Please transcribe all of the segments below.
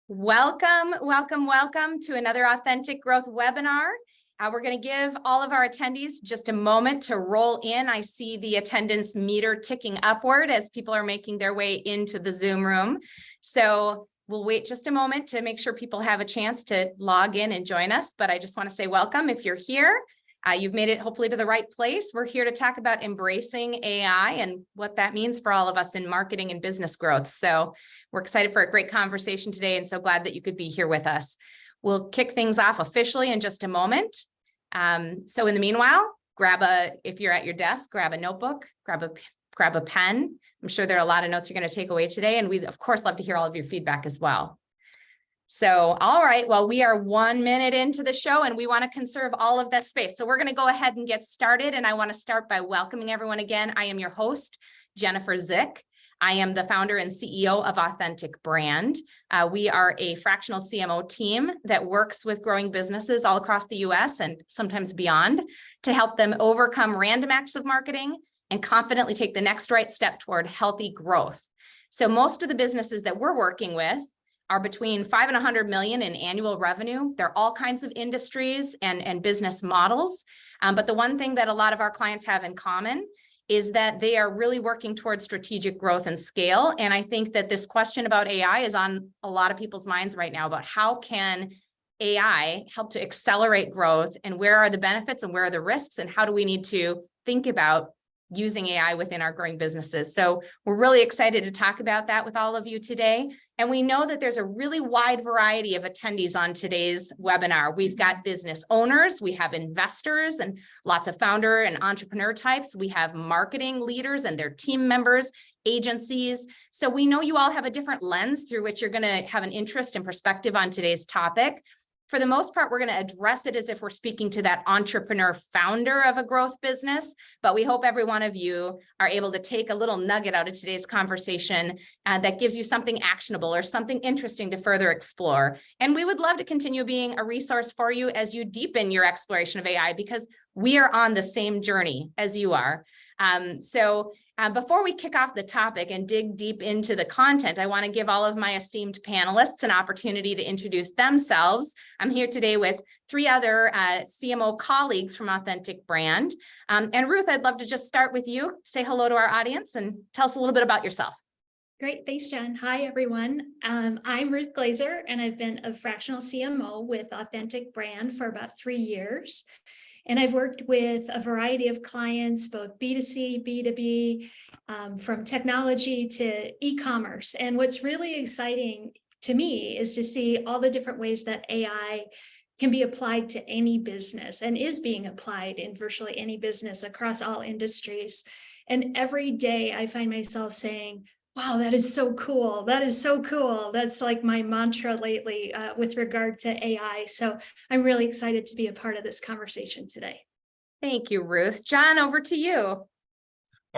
Welcome, welcome, welcome to another Authentic Growth webinar. We're going to give all of our attendees just a moment to roll in. I see the attendance meter ticking upward as people are making their way into the Zoom room. So we'll wait just a moment to make sure people have a chance to log in and join us. But I just want to say welcome if you're here. You've made it hopefully to the right place. We're here to talk about embracing AI and what that means for all of us in marketing and business growth. So we're excited for a great conversation today and so glad that you could be here with us. We'll kick things off officially in just a moment. So in the meanwhile, if you're at your desk, grab a notebook, grab a pen. I'm sure there are a lot of notes you're going to take away today. And we'd of course love to hear all of your feedback as well. So, all right, well, we are 1 minute into the show and we want to conserve all of that space. So we're going to go ahead and get started. And I want to start by welcoming everyone again. I am your host, Jennifer Zick. I am the founder and CEO of Authentic Brand. We are a fractional CMO team that works with growing businesses all across the US and sometimes beyond to help them overcome random acts of marketing and confidently take the next right step toward healthy growth. So most of the businesses that we're working with are between 5 and 100 million in annual revenue. They're all kinds of industries and business models. But the one thing that a lot of our clients have in common is that they are really working towards strategic growth and scale. And I think that this question about AI is on a lot of people's minds right now about how can AI help to accelerate growth and where are the benefits and where are the risks and how do we need to think about using AI within our growing businesses. So we're really excited to talk about that with all of you today. And we know that there's a really wide variety of attendees on today's webinar. We've got business owners, we have investors and lots of founder and entrepreneur types. We have marketing leaders and their team members, agencies. So we know you all have a different lens through which you're going to have an interest and perspective on today's topic. For the most part, we're going to address it as if we're speaking to that entrepreneur founder of a growth business, but we hope every one of you are able to take a little nugget out of today's conversation that gives you something actionable or something interesting to further explore. And we would love to continue being a resource for you as you deepen your exploration of AI because we are on the same journey as you are. Before we kick off the topic and dig deep into the content, I want to give all of my esteemed panelists an opportunity to introduce themselves. I'm here today with 3 other CMO colleagues from Authentic Brand. And Ruth, I'd love to just start with you. Say hello to our audience and tell us a little bit about yourself. Great. Thanks, Jen. Hi, everyone. I'm Ruth Glazer, and I've been a fractional CMO with Authentic Brand for about 3 years. And I've worked with a variety of clients, both B2C, B2B, from technology to e-commerce. And what's really exciting to me is to see all the different ways that AI can be applied to any business and is being applied in virtually any business across all industries. And every day I find myself saying, wow, that is so cool. That is so cool. That's like my mantra lately with regard to AI. So I'm really excited to be a part of this conversation today. Thank you, Ruth. John, over to you. All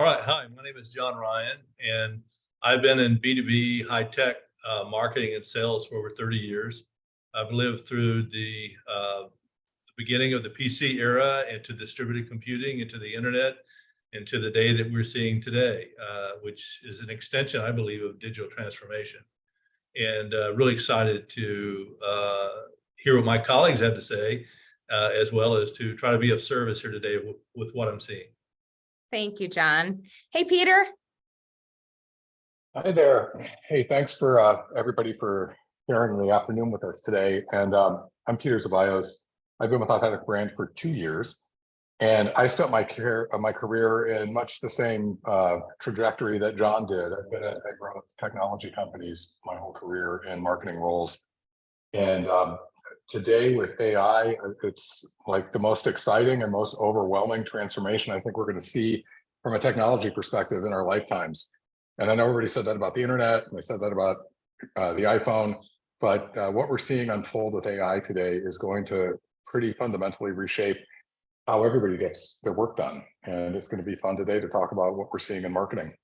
right. Hi, my name is John Ryan, and I've been in B2B high-tech marketing and sales for over 30 years. I've lived through the beginning of the PC era into distributed computing, into the internet, into the day that we're seeing today, which is an extension, I believe, of digital transformation. And really excited to hear what my colleagues have to say, as well as to try to be of service here today with what I'm seeing. Thank you, John. Hey, Peter. Hi there. Hey, thanks for everybody for sharing the afternoon with us today. And I'm Peter Zabayos. I've been with Authentic Brand for 2 years. And I spent my career in much the same trajectory that John did. I've been at growth technology companies my whole career in marketing roles. And today with AI, it's like the most exciting and most overwhelming transformation I think we're going to see from a technology perspective in our lifetimes. And I know everybody said that about the internet, and they said that about the iPhone, but what we're seeing unfold with AI today is going to pretty fundamentally reshape how everybody gets their work done. And it's going to be fun today to talk about what we're seeing in marketing.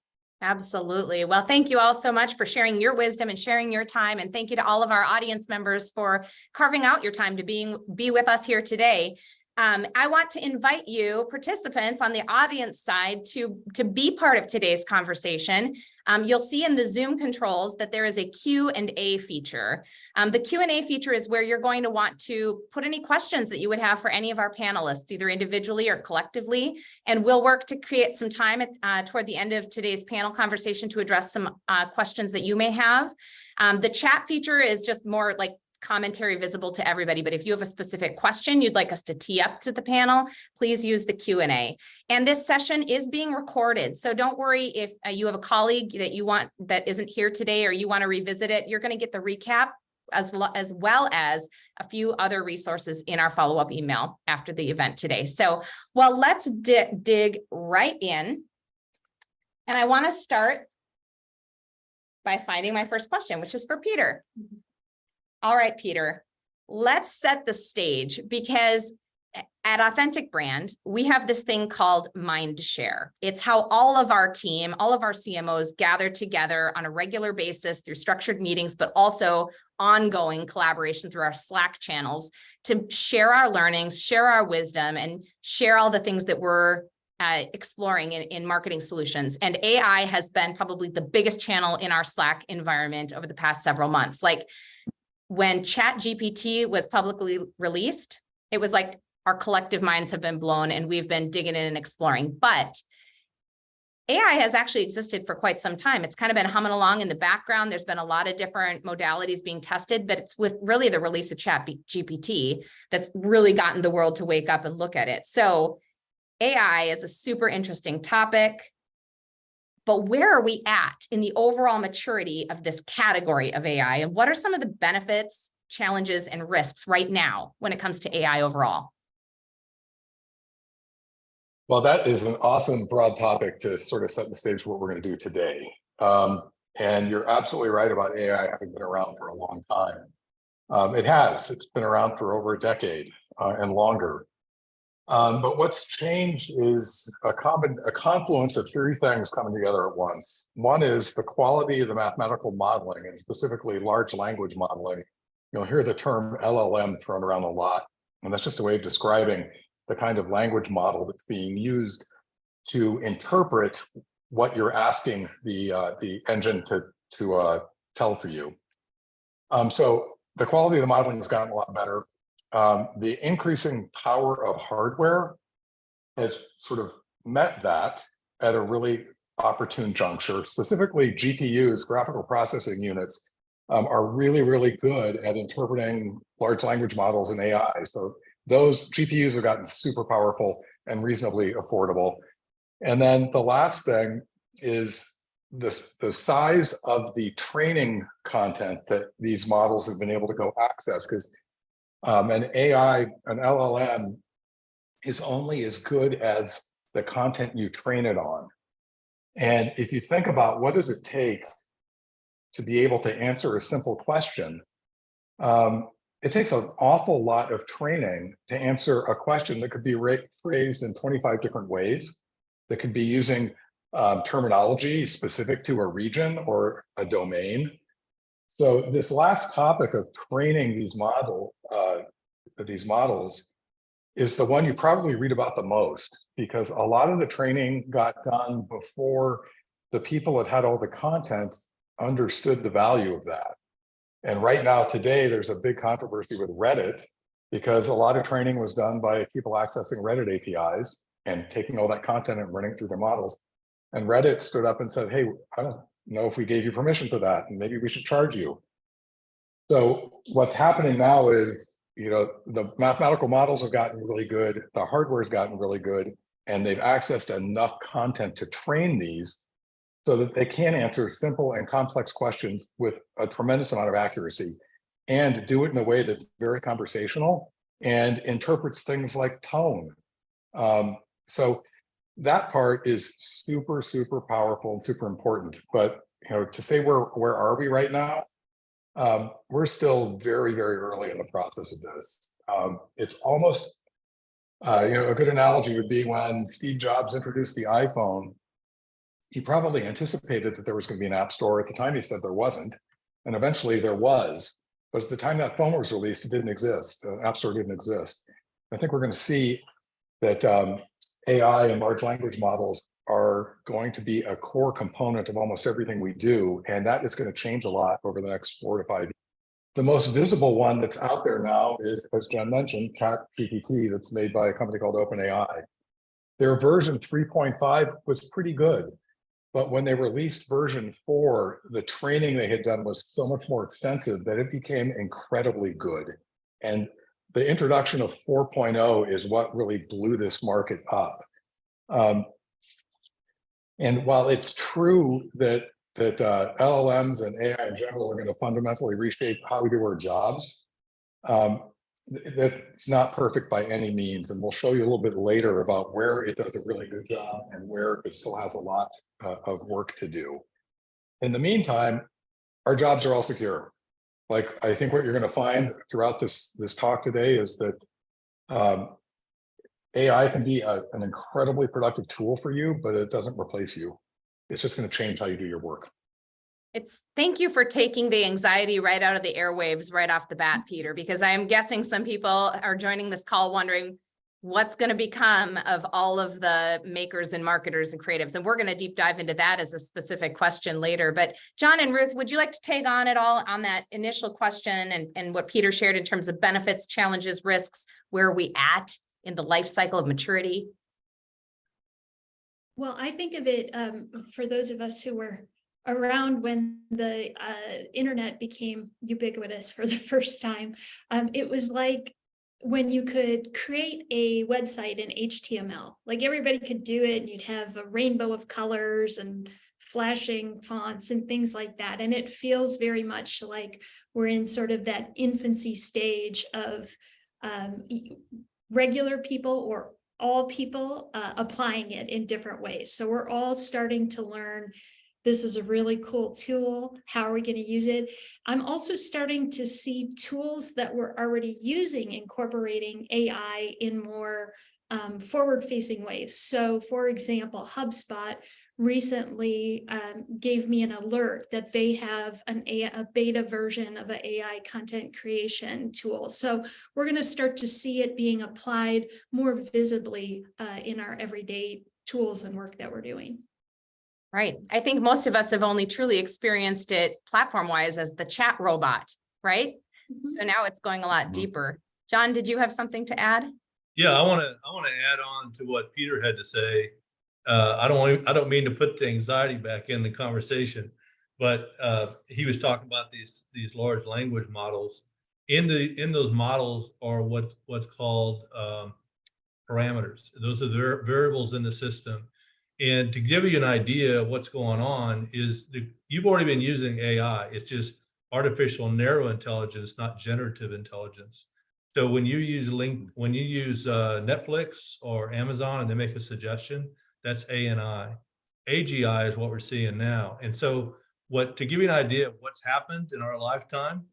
Absolutely. Well, thank you all so much for sharing your wisdom and sharing your time. And thank you to all of our audience members for carving out your time to be with us here today. I want to invite you participants on the audience side to be part of today's conversation. You'll see in the Zoom controls that there is a Q&A feature. The Q&A feature is where you're going to want to put any questions that you would have for any of our panelists, either individually or collectively. And we'll work to create some time toward the end of today's panel conversation to address some questions that you may have. The chat feature is just more like commentary visible to everybody, but if you have a specific question you'd like us to tee up to the panel, please use the Q&A. And this session is being recorded, so don't worry if you have a colleague that isn't here today or you want to revisit it. You're going to get the recap as well as a few other resources in our follow-up email after the event today. So, well, let's dig right in. And I want to start by finding my first question, which is for Peter. All right, Peter, let's set the stage, because at Authentic Brand, we have this thing called Mind Share. It's how all of our team, all of our CMOs gather together on a regular basis through structured meetings, but also ongoing collaboration through our Slack channels to share our learnings, share our wisdom, and share all the things that we're exploring in marketing solutions. And AI has been probably the biggest channel in our Slack environment over the past several months. Like, when ChatGPT was publicly released, it was like our collective minds have been blown and we've been digging in and exploring. But AI has actually existed for quite some time. It's kind of been humming along in the background. There's been a lot of different modalities being tested, but it's with really the release of ChatGPT that's really gotten the world to wake up and look at it. So AI is a super interesting topic. But where are we at in the overall maturity of this category of AI? And what are some of the benefits, challenges, and risks right now when it comes to AI overall? Well, that is an awesome broad topic to sort of set the stage for what we're going to do today. And you're absolutely right about AI having been around for a long time. It has. It's been around for over a decade and longer. But what's changed is a confluence of three things coming together at once. One is the quality of the mathematical modeling, and specifically large language modeling. You'll hear the term LLM thrown around a lot, and that's just a way of describing the kind of language model that's being used to interpret what you're asking the engine to tell for you. So the quality of the modeling has gotten a lot better. The increasing power of hardware has sort of met that at a really opportune juncture. Specifically, GPUs, graphical processing units, are really, really good at interpreting large language models and AI. So those GPUs have gotten super powerful and reasonably affordable. And then the last thing is the size of the training content that these models have been able to go access, because an LLM is only as good as the content you train it on. And if you think about what does it take to be able to answer a simple question, it takes an awful lot of training to answer a question that could be phrased in 25 different ways, that could be using terminology specific to a region or a domain. So this last topic of training these models is the one you probably read about the most, because a lot of the training got done before the people that had all the content understood the value of that. And right now, today, there's a big controversy with Reddit, because a lot of training was done by people accessing Reddit APIs and taking all that content and running through their models. And Reddit stood up and said, hey, I don't know if we gave you permission for that, and maybe we should charge you. So what's happening now is, the mathematical models have gotten really good, the hardware has gotten really good, and they've accessed enough content to train these so that they can answer simple and complex questions with a tremendous amount of accuracy, and do it in a way that's very conversational and interprets things like tone. So that part is super, super powerful and super important. But to say where are we right now? We're still very, very early in the process of this. It's almost, a good analogy would be when Steve Jobs introduced the iPhone. He probably anticipated that there was going to be an app store. At the time, he said there wasn't, and eventually there was. But at the time that phone was released, it didn't exist. The app store didn't exist. I think we're going to see that AI and large language models are going to be a core component of almost everything we do. And that is going to change a lot over the next 4 to 5 years. The most visible one that's out there now is, as Jen mentioned, ChatGPT, that's made by a company called OpenAI. Their version 3.5 was pretty good, but when they released version 4, the training they had done was so much more extensive that it became incredibly good. And the introduction of 4.0 is what really blew this market up. And while it's true that LLMs and AI in general are going to fundamentally reshape how we do our jobs, that's not perfect by any means. And we'll show you a little bit later about where it does a really good job and where it still has a lot of work to do. In the meantime, our jobs are all secure. Like, I think what you're going to find throughout this talk today is that AI can be an incredibly productive tool for you, but it doesn't replace you. It's just going to change how you do your work. Thank you for taking the anxiety right out of the airwaves right off the bat, Peter, because I'm guessing some people are joining this call wondering what's going to become of all of the makers and marketers and creatives. And we're going to deep dive into that as a specific question later. But John and Ruth, would you like to tag on at all on that initial question and what Peter shared in terms of benefits, challenges, risks? Where are we at in the life cycle of maturity? Well, I think of it for those of us who were around when the internet became ubiquitous for the first time. It was like when you could create a website in HTML, like everybody could do it, and you'd have a rainbow of colors and flashing fonts and things like that. And it feels very much like we're in sort of that infancy stage of regular people or all people applying it in different ways. So we're all starting to learn, this is a really cool tool. How are we going to use it? I'm also starting to see tools that we're already using incorporating AI in more forward-facing ways. So, for example, HubSpot recently gave me an alert that they have a beta version of an AI content creation tool. So we're going to start to see it being applied more visibly in our everyday tools and work that we're doing. Right. I think most of us have only truly experienced it platform-wise as the chat robot, right? Mm-hmm. So now it's going a lot deeper. John, did you have something to add? Yeah, I want to add on to what Peter had to say. I don't mean to put the anxiety back in the conversation, but he was talking about these large language models. In those models are what's called parameters. Those are the variables in the system. And to give you an idea of what's going on is you've already been using AI. It's just artificial narrow intelligence, not generative intelligence. So when you use Netflix or Amazon and they make a suggestion, that's ANI. AGI is what we're seeing now. And so to give you an idea of what's happened in our lifetime,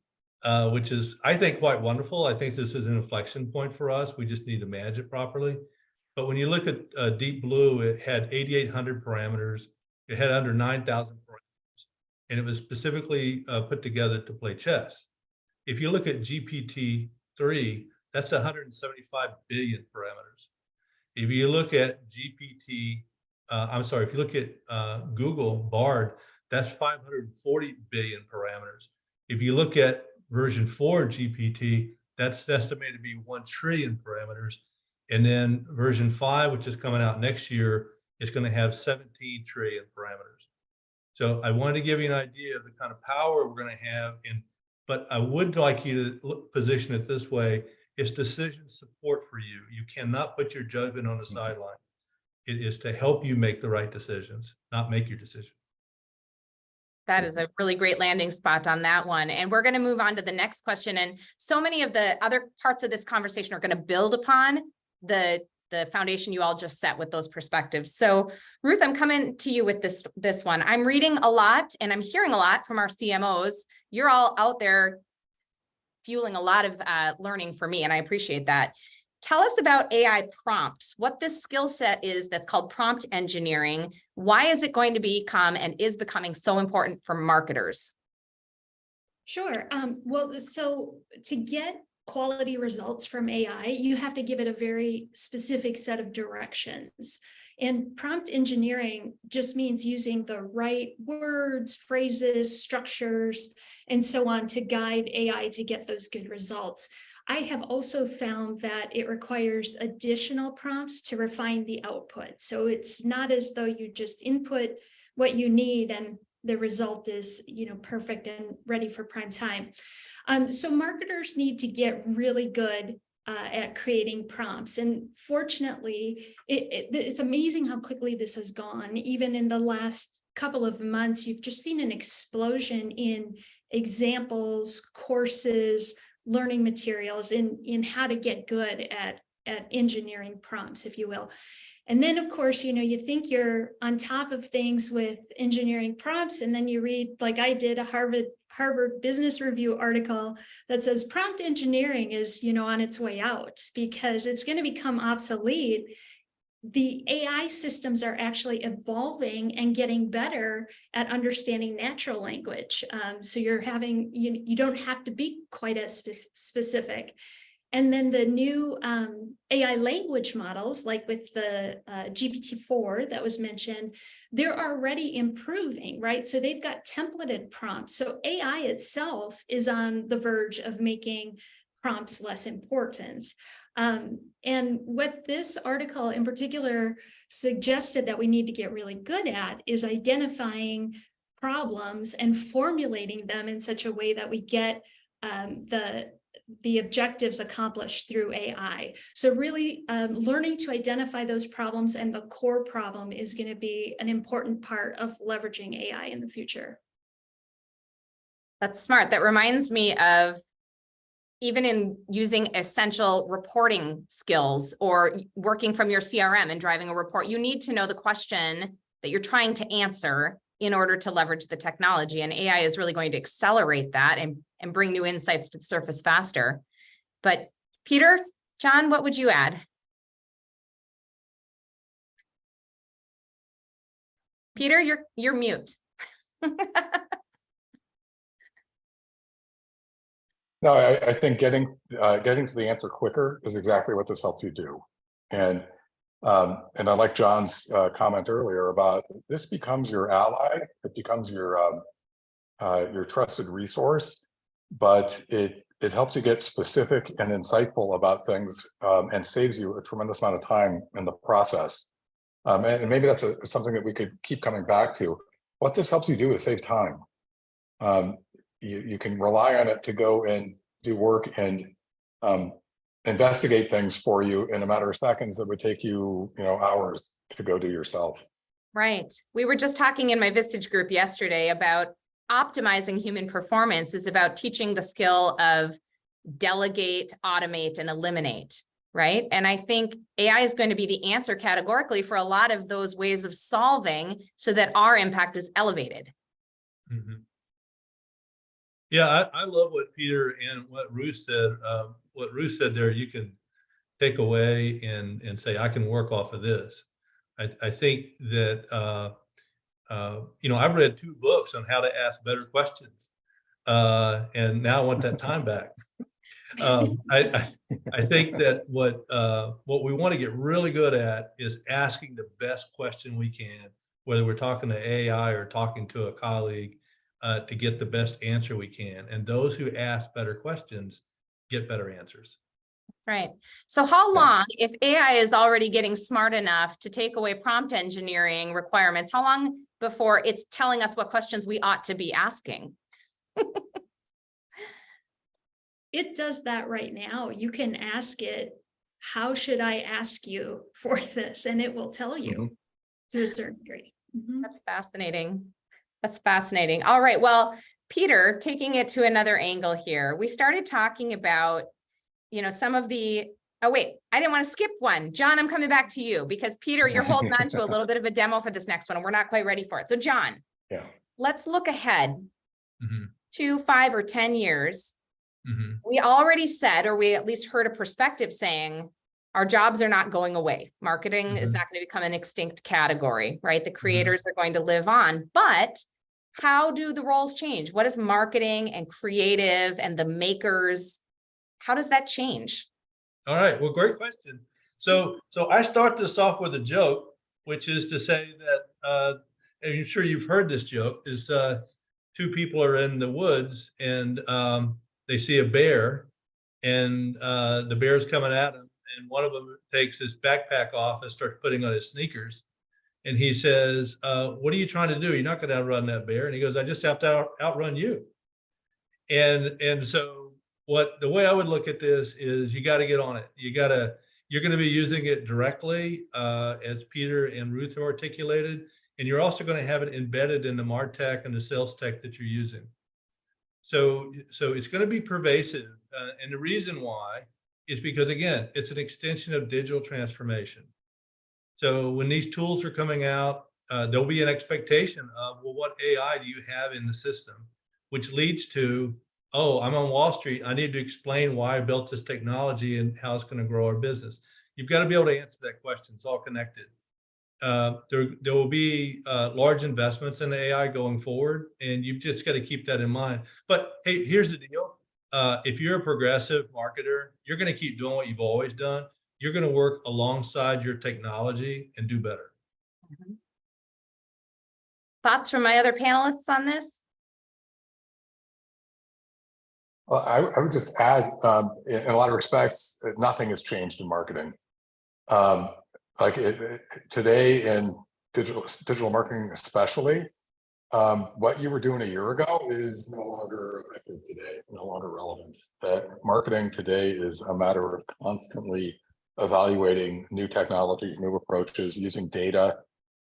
which is, I think, quite wonderful. I think this is an inflection point for us. We just need to manage it properly. But when you look at Deep Blue, it had 8,800 parameters. It had under 9,000 parameters, and it was specifically put together to play chess. If you look at GPT-3, that's 175 billion parameters. If you look at if you look at Google Bard, that's 540 billion parameters. If you look at version 4 GPT, that's estimated to be 1 trillion parameters. And then version 5, which is coming out next year, is going to have 17 trillion parameters. So I wanted to give you an idea of the kind of power we're going to have. But I would like you to position it this way. It's decision support for you. You cannot put your judgment on the sideline. It is to help you make the right decisions, not make your decision. That is a really great landing spot on that one. And we're going to move on to the next question. And so many of the other parts of this conversation are going to build upon the foundation you all just set with those perspectives. So Ruth, I'm coming to you with this one. I'm reading a lot and I'm hearing a lot from our CMOs. You're all out there fueling a lot of learning for me, and I appreciate that. Tell us about AI prompts, what this skill set is that's called prompt engineering. Why is it going to become and is becoming so important for marketers? Sure. Well, so to get quality results from AI, you have to give it a very specific set of directions. And prompt engineering just means using the right words, phrases, structures, and so on to guide AI to get those good results. I have also found that it requires additional prompts to refine the output. So it's not as though you just input what you need and the result is, perfect and ready for prime time. So marketers need to get really good at creating prompts. And fortunately, it's amazing how quickly this has gone. Even in the last couple of months, you've just seen an explosion in examples, courses, learning materials in how to get good at engineering prompts, if you will. And then, of course, you think you're on top of things with engineering prompts, and then you read, like I did, a Harvard Business Review article that says prompt engineering is, on its way out because it's going to become obsolete. The AI systems are actually evolving and getting better at understanding natural language. So you don't have to be quite as specific. And then the new AI language models, like with the GPT-4 that was mentioned, they're already improving, right? So they've got templated prompts. So AI itself is on the verge of making prompts less important. And what this article in particular suggested that we need to get really good at is identifying problems and formulating them in such a way that we get the objectives accomplished through AI. So really learning to identify those problems and the core problem is going to be an important part of leveraging AI in the future. That's smart. That reminds me of even in using essential reporting skills or working from your CRM and driving a report, you need to know the question that you're trying to answer in order to leverage the technology. And AI is really going to accelerate that and bring new insights to the surface faster. But Peter, John, what would you add? Peter, you're mute. No, I think getting to the answer quicker is exactly what this helps you do. And I like John's comment earlier about this becomes your ally. It becomes your trusted resource, but it helps you get specific and insightful about things and saves you a tremendous amount of time in the process. And maybe that's something that we could keep coming back to. What this helps you do is save time. You can rely on it to go and do work and investigate things for you in a matter of seconds that would take you, hours to go do yourself. Right. We were just talking in my Vistage group yesterday about optimizing human performance is about teaching the skill of delegate, automate, and eliminate, right? And I think AI is going to be the answer categorically for a lot of those ways of solving so that our impact is elevated. Mm-hmm. Yeah, I love what Peter and what Ruth said. What Ruth said there, you can take away and say, I can work off of this. I think that, I've read 2 books on how to ask better questions. And now I want that time back. I think that what we want to get really good at is asking the best question we can, whether we're talking to AI or talking to a colleague, to get the best answer we can. And those who ask better questions get better answers. Right. So how long, if AI is already getting smart enough to take away prompt engineering requirements, how long before it's telling us what questions we ought to be asking? It does that right now. You can ask it, how should I ask you for this? And it will tell you to a certain degree. That's fascinating. That's fascinating. All right. Well, Peter, taking it to another angle here, we started talking about, some of the, oh, wait, I didn't want to skip one. John, I'm coming back to you because Peter, you're holding on to a little bit of a demo for this next one and we're not quite ready for it. So John, let's look ahead to 5 or 10 years. We already said, or we at least heard a perspective saying, our jobs are not going away. Marketing is not going to become an extinct category, right? The creators are going to live on, but how do the roles change? What does marketing and creative and the makers, How does that change? All right, well, great question. So I start this off with a joke, which is to say that, and I'm sure you've heard this joke, is two people are in the woods and they see a bear, and the bear's coming at them, and one of them takes his backpack off and starts putting on his sneakers. And he says, what are you trying to do? You're not going to outrun that bear. And he goes, I just have to outrun you. And so the way I would look at this is you got to get on it. You're going to be using it directly, as Peter and Ruth have articulated, and you're also going to have it embedded in the MarTech and the sales tech that you're using. So it's going to be pervasive. And the reason why is because, again, it's an extension of digital transformation. So when these tools are coming out, there'll be an expectation of, well, what AI do you have in the system? Which leads to, oh, I'm on Wall Street. I need to explain why I built this technology and how it's going to grow our business. You've got to be able to answer that question. It's all connected. There will be large investments in AI going forward, and you've just got to keep that in mind. But hey, here's the deal. If you're a progressive marketer, you're going to keep doing what you've always done. You're going to work alongside your technology and do better. Mm-hmm. Thoughts from my other panelists on this? Well, I would just add, in a lot of respects, nothing has changed in marketing. Today in digital marketing, especially, what you were doing a year ago is no longer effective today, no longer relevant. Marketing today is a matter of constantly evaluating new technologies, new approaches, using data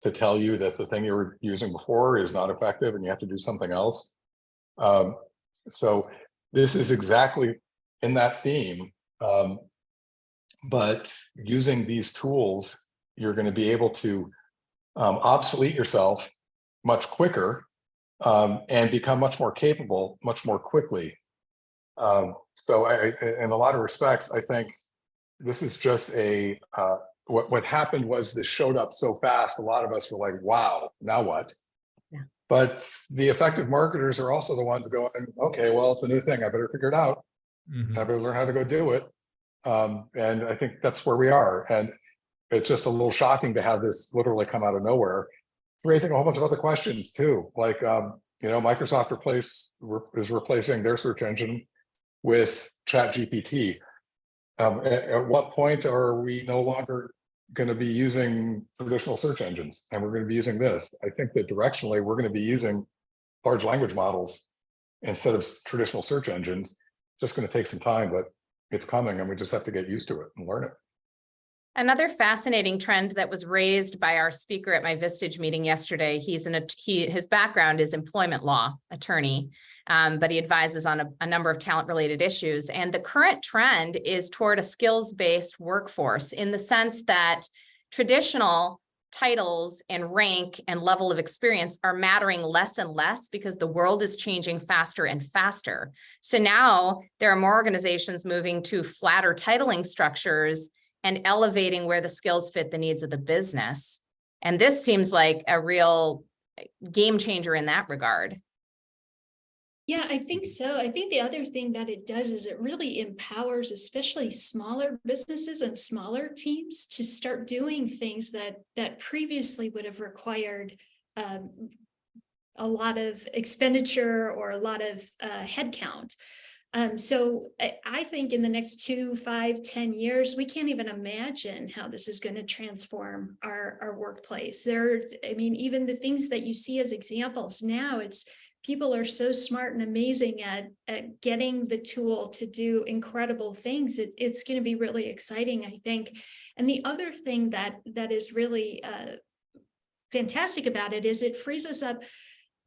to tell you that the thing you were using before is not effective and you have to do something else. So this is exactly in that theme. But using these tools, you're going to be able to obsolete yourself much quicker and become much more capable, much more quickly. So in a lot of respects, I think this is just what happened was this showed up so fast. A lot of us were like, wow, now what? Yeah. But the effective marketers are also the ones going, okay, well, it's a new thing. I better figure it out. Mm-hmm. I better learn how to go do it. And I think that's where we are. And it's just a little shocking to have this literally come out of nowhere, raising a whole bunch of other questions too. Like, Microsoft is replacing their search engine with ChatGPT. At what point are we no longer going to be using traditional search engines and we're going to be using this? I think that directionally we're going to be using large language models instead of traditional search engines. It's just going to take some time, but it's coming and we just have to get used to it and learn it. Another fascinating trend that was raised by our speaker at my Vistage meeting yesterday, his background is employment law attorney, but he advises on a number of talent-related issues. And the current trend is toward a skills-based workforce in the sense that traditional titles and rank and level of experience are mattering less and less because the world is changing faster and faster. So now there are more organizations moving to flatter titling structures and elevating where the skills fit the needs of the business. And this seems like a real game changer in that regard. Yeah, I think so. I think the other thing that it does is it really empowers especially smaller businesses and smaller teams to start doing things that previously would have required a lot of expenditure or a lot of headcount. So I think in the next 2, 5, 10 years, we can't even imagine how this is going to transform our workplace. Even the things that you see as examples now, people are so smart and amazing at getting the tool to do incredible things. It's going to be really exciting, I think. And the other thing that is really fantastic about it is it frees us up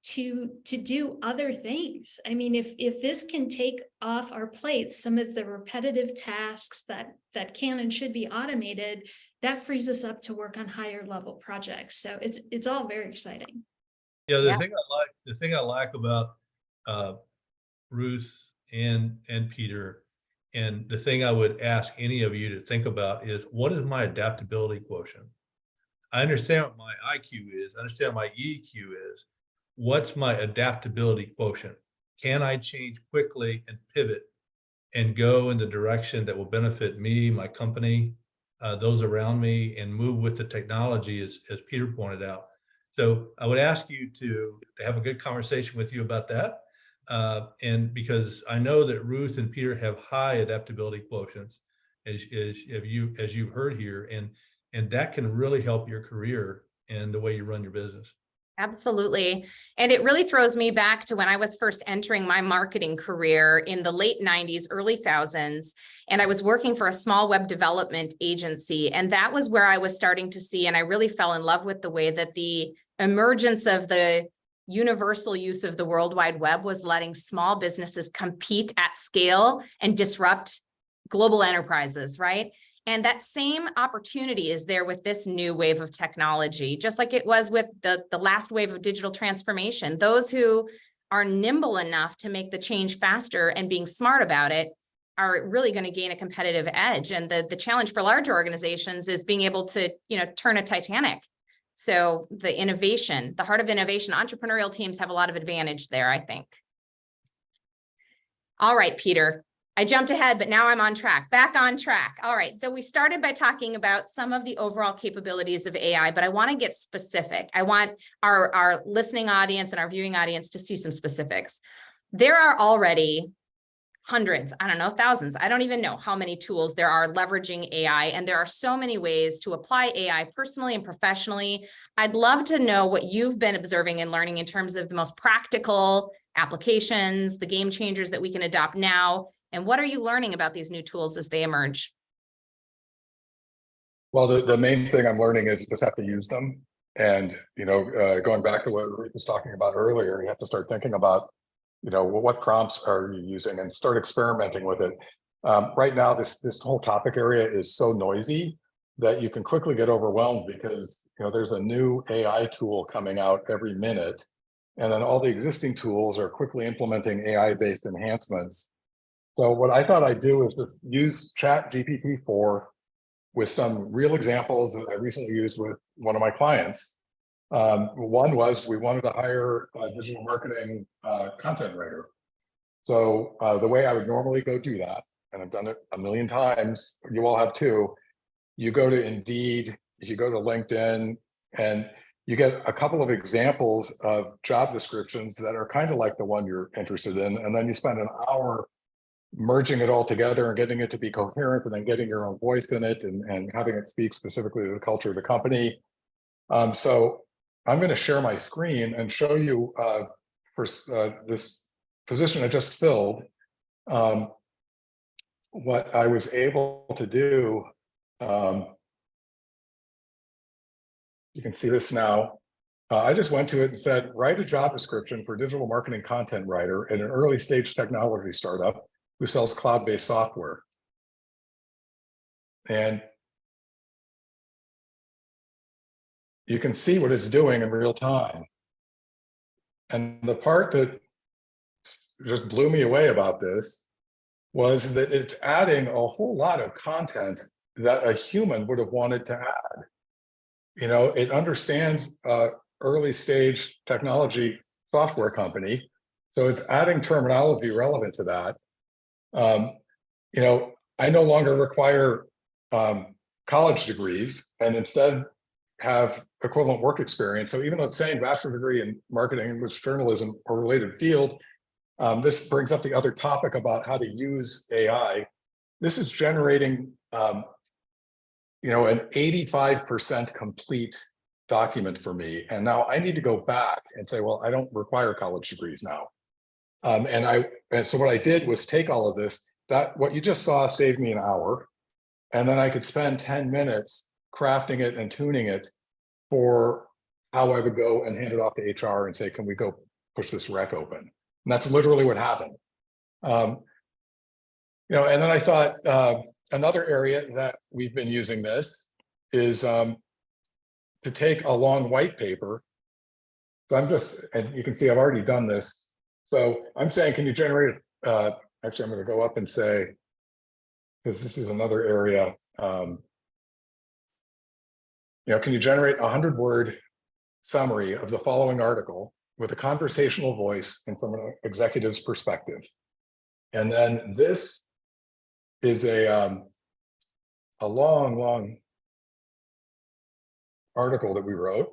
to do other things. I mean, if this can take off our plates some of the repetitive tasks that can and should be automated, that frees us up to work on higher level projects. So it's all very exciting. Yeah, the thing I like about Ruth and Peter, and the thing I would ask any of you to think about is, what is my adaptability quotient? I understand what my IQ is. I understand what my EQ is. What's my adaptability quotient? Can I change quickly and pivot and go in the direction that will benefit me, my company, those around me, and move with the technology, as Peter pointed out. So I would ask you to have a good conversation with you about that. And because I know that Ruth and Peter have high adaptability quotients, as you've heard here, and that can really help your career and the way you run your business. Absolutely. And it really throws me back to when I was first entering my marketing career in the late 90s, early thousands, and I was working for a small web development agency. And that was where I was starting to see, and I really fell in love with the way that the emergence of the universal use of the World Wide Web was letting small businesses compete at scale and disrupt global enterprises, right? And that same opportunity is there with this new wave of technology, just like it was with the last wave of digital transformation. Those who are nimble enough to make the change faster and being smart about it are really going to gain a competitive edge. And the challenge for larger organizations is being able to, turn a Titanic. So the innovation, the heart of innovation, entrepreneurial teams have a lot of advantage there, I think. All right, Peter. I jumped ahead, but now I'm on track, back on track. All right, so we started by talking about some of the overall capabilities of AI, but I want to get specific. I want our listening audience and our viewing audience to see some specifics. There are already hundreds, I don't know, thousands. I don't even know how many tools there are leveraging AI, and there are so many ways to apply AI personally and professionally. I'd love to know what you've been observing and learning in terms of the most practical applications, the game changers that we can adopt now. And what are you learning about these new tools as they emerge? Well, the main thing I'm learning is you just have to use them. And, going back to what Ruth was talking about earlier, you have to start thinking about, what prompts are you using and start experimenting with it. Right now, this whole topic area is so noisy that you can quickly get overwhelmed because, there's a new AI tool coming out every minute. And then all the existing tools are quickly implementing AI-based enhancements. So what I thought I'd do is just use ChatGPT 4 with some real examples that I recently used with one of my clients. One was we wanted to hire a digital marketing content writer. So the way I would normally go do that, and I've done it a million times, you all have too, you go to Indeed, you go to LinkedIn, and you get a couple of examples of job descriptions that are kind of like the one you're interested in, and then you spend an hour merging it all together and getting it to be coherent, and then getting your own voice in it and having it speak specifically to the culture of the company. So I'm going to share my screen and show you for this position I just filled, what I was able to do. You can see this now. I just went to it and said, write a job description for digital marketing content writer at an early stage technology startup who sells cloud-based software. And you can see what it's doing in real time. And the part that just blew me away about this was that it's adding a whole lot of content that a human would have wanted to add. It understands early stage technology software company. So it's adding terminology relevant to that. I no longer require college degrees and instead have equivalent work experience. So even though it's saying bachelor degree in marketing, English journalism, or related field, this brings up the other topic about how to use AI. This is generating, an 85% complete document for me. And now I need to go back and say, well, I don't require college degrees now. And so what I did was take all of this, what you just saw saved me an hour, and then I could spend 10 minutes crafting it and tuning it for how I would go and hand it off to HR and say, can we go push this rec open? And that's literally what happened. And then I thought another area that we've been using this is to take a long white paper. So and you can see I've already done this. So I'm saying, can you generate, actually, I'm going to go up and say, because this is another area, can you generate a 100-word summary of the following article with a conversational voice and from an executive's perspective? And then this is a long article that we wrote.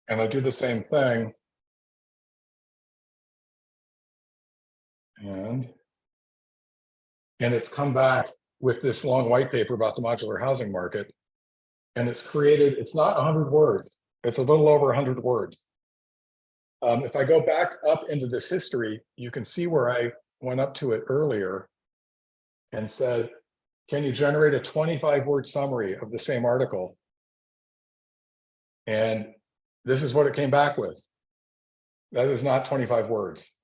And I did the same thing. And it's come back with this long white paper about the modular housing market. And it's created, it's not 100 words. It's a little over 100 words. If I go back up into this history, you can see where I went up to it earlier and said, can you generate a 25-word summary of the same article? And this is what it came back with. That is not 25 words.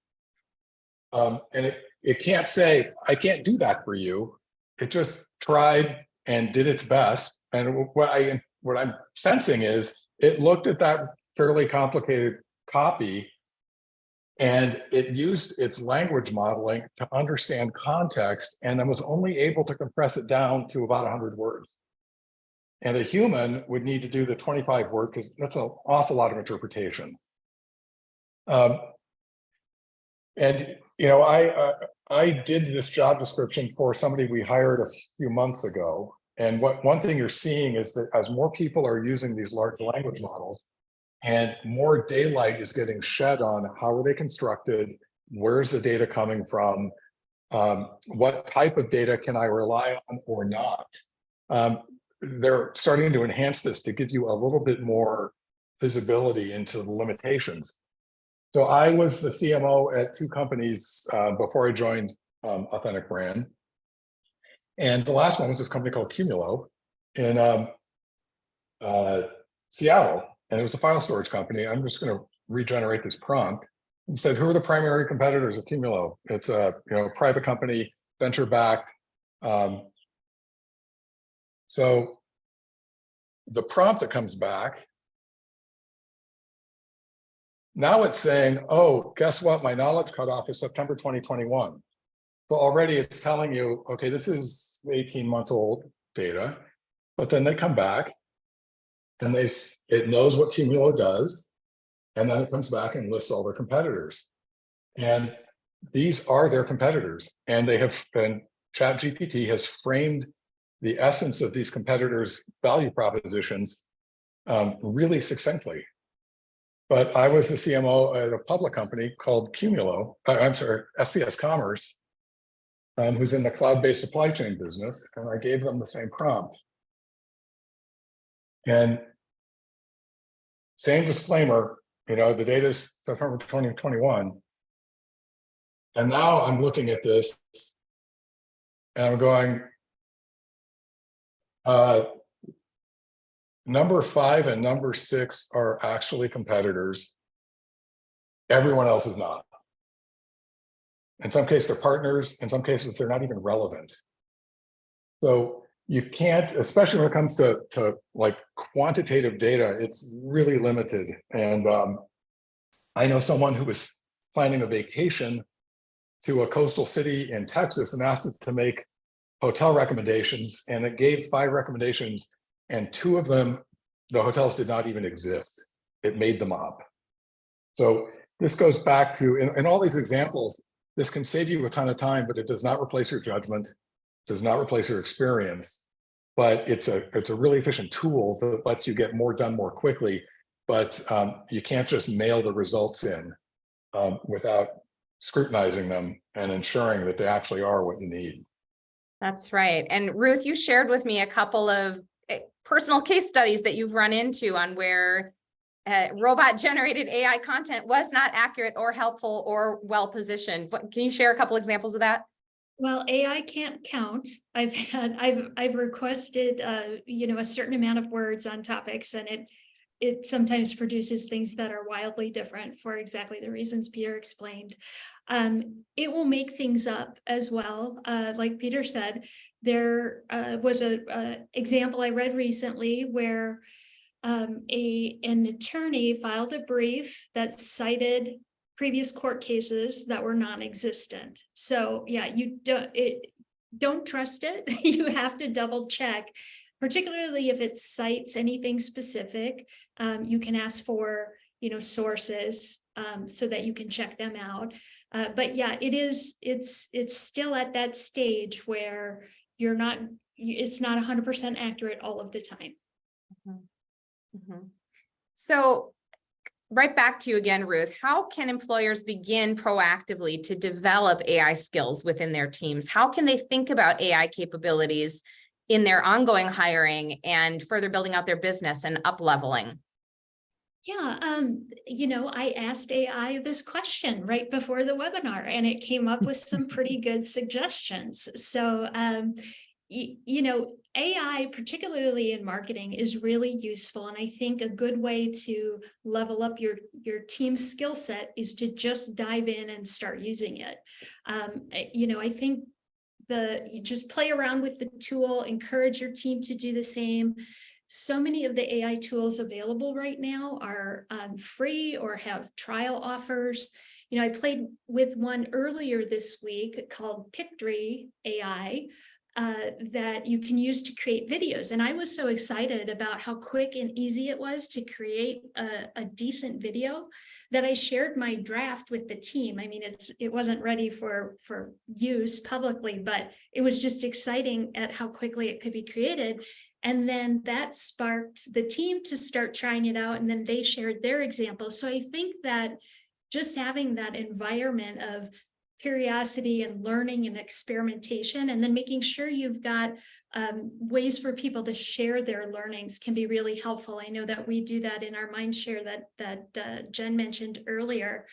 And it can't say, I can't do that for you. It just tried and did its best. And what I'm sensing is it looked at that fairly complicated copy and it used its language modeling to understand context, and then was only able to compress it down to about 100 words. And a human would need to do the 25 word, because that's an awful lot of interpretation. And you know, I did this job description for somebody we hired a few months ago. And one thing you're seeing is that as more people are using these large language models, and more daylight is getting shed on how are they constructed, where's the data coming from, what type of data can I rely on or not. They're starting to enhance this to give you a little bit more visibility into the limitations. So I was the CMO at 2 companies before I joined Authentic Brand. And the last one was this company called Cumulo in Seattle. And it was a file storage company. I'm just going to regenerate this prompt and said, who are the primary competitors of Cumulo? It's a private company, venture backed. So the prompt that comes back, now it's saying, oh, guess what? My knowledge cutoff is September 2021. So already it's telling you, okay, this is 18-month-old data, but then they come back and it knows what Cumulo does, and then it comes back and lists all their competitors. And these are their competitors. And ChatGPT has framed the essence of these competitors' value propositions really succinctly. But I was the CMO at a public company called SPS Commerce, who's in the cloud-based supply chain business, and I gave them the same prompt. And same disclaimer, the data is September 2021. And now I'm looking at this and I'm going, number 5 and number 6 are actually competitors. Everyone else is not. In some cases, they're partners. In some cases, they're not even relevant. So you can't, especially when it comes to like quantitative data, it's really limited. And I know someone who was planning a vacation to a coastal city in Texas and asked it to make hotel recommendations, and it gave 5 recommendations, and 2 of them, the hotels did not even exist. It made them up. So this goes back to, in all these examples, this can save you a ton of time, but it does not replace your judgment, does not replace your experience, but it's a really efficient tool that lets you get more done more quickly. But you can't just mail the results in without scrutinizing them and ensuring that they actually are what you need. That's right. And Ruth, you shared with me a couple of personal case studies that you've run into on where robot generated AI content was not accurate or helpful or well positioned. Can you share a couple examples of that? Well, AI can't count. I've requested a certain amount of words on topics, and it sometimes produces things that are wildly different for exactly the reasons Peter explained. It will make things up as well. Like Peter said, there was an example I read recently where an attorney filed a brief that cited previous court cases that were non-existent. So yeah, you don't trust it. You have to double check, particularly if it cites anything specific. You can ask for sources so that you can check them out. But yeah, it's still at that stage where it's not 100% accurate all of the time. So right back to you again, Ruth, how can employers begin proactively to develop AI skills within their teams? How can they think about AI capabilities in their ongoing hiring and further building out their business and up-leveling? Yeah, I asked AI this question right before the webinar, and it came up with some pretty good suggestions. So, AI, particularly in marketing, is really useful. And I think a good way to level up your team's skill set is to just dive in and start using it. I think you just play around with the tool, encourage your team to do the same. So many of the AI tools available right now are free or have trial offers. I played with one earlier this week called Pictory AI that you can use to create videos. And I was so excited about how quick and easy it was to create a decent video that I shared my draft with the team. I mean, it wasn't ready for use publicly, but it was just exciting at how quickly it could be created. And then that sparked the team to start trying it out, and then they shared their examples. So I think that just having that environment of curiosity and learning and experimentation, and then making sure you've got ways for people to share their learnings can be really helpful. I know that we do that in our Mindshare that Jen mentioned earlier.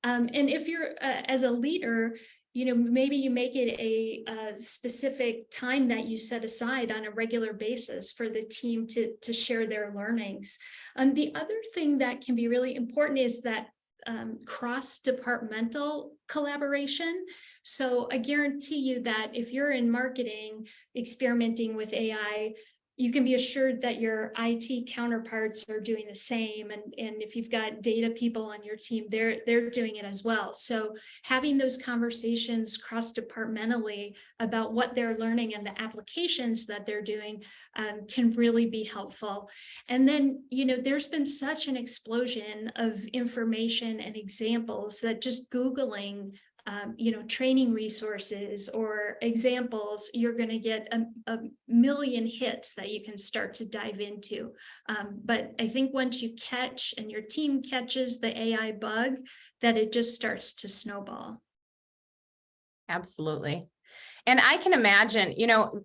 And if you're as a leader, maybe you make it a specific time that you set aside on a regular basis for the team to share their learnings. The other thing that can be really important is that cross-departmental collaboration. So I guarantee you that if you're in marketing experimenting with AI, you can be assured that your IT counterparts are doing the same. And if you've got data people on your team, they're doing it as well. So having those conversations cross-departmentally about what they're learning and the applications that they're doing can really be helpful. And then, there's been such an explosion of information and examples that just Googling training resources or examples, you're going to get a million hits that you can start to dive into. But I think once you catch and your team catches the AI bug, that it just starts to snowball. Absolutely. And I can imagine,